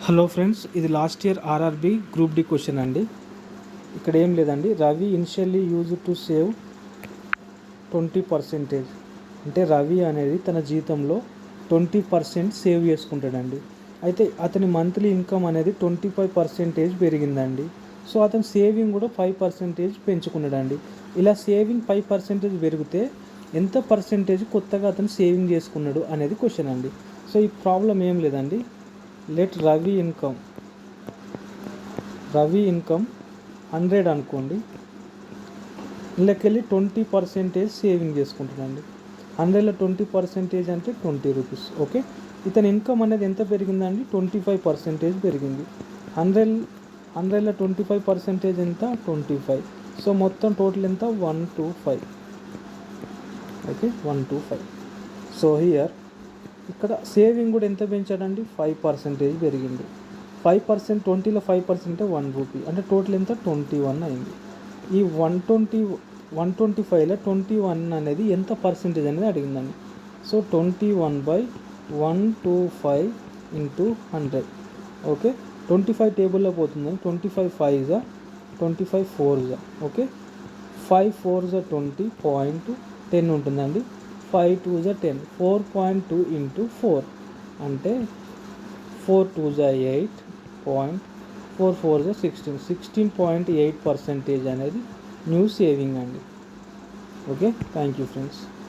Hello friends, ఇది last year RRB group D question అండి. ఇక్కడ ఏం లేదండి. Ravi initially use to save 20%. అంటే రవి అనేది తన జీతంలో 20% సేవ్ చేసుకుంటాడండి. అయితే అతని మంత్లీ ఇన్కమ్ అనేది 25% పెరిగిందండి. సో అతని సేవింగ్ కూడా 5% పెంచుకున్నాడండి. ఇలా సేవింగ్ 5% పెరిగితే ఎంత పర్సెంటేజ్ కొత్తగా అతను సేవింగ్ చేసుకున్నాడు అనేది క్వశ్చన్ అండి. సో ఈ ప్రాబ్లం ఏం లేదండి. లెట్ రవి ఇన్కమ్ 100 అనుకోండి. ఇళ్ళకెళ్ళి 20% సేవింగ్ చేసుకుంటాడండి. 100లో 20% అంటే 20 రూపీస్. ఓకే, ఇతని ఇన్కమ్ అనేది ఎంత పెరిగిందండి? 25% పెరిగింది. 100లో 25% ఎంత? 25. సో మొత్తం టోటల్ ఎంత? 125. ఓకే, 125. సో హియర్ ఇక్కడ సేవింగ్ కూడా ఎంత పెంచాడండి? 5% పెరిగింది. 5%, 20లో 5% అంటే 1 రూపీ. అంటే టోటల్ ఎంత? 21 అయింది. ఈ 125లో 21 అనేది ఎంత పర్సెంటేజ్ అనేది అడిగిందండి. So 21/125 into 100. ఓకే, 25 టేబుల్లో పోతుందని 25 5 25 4. ఓకే, 5 4 20.10 ఉంటుందండి. 5 2 10, 4.2 ఇంటూ 4 అంటే 4 2 8, 4 4 16, 16.8% అనేది న్యూ సేవింగ్ అండి. Okay, thank you friends.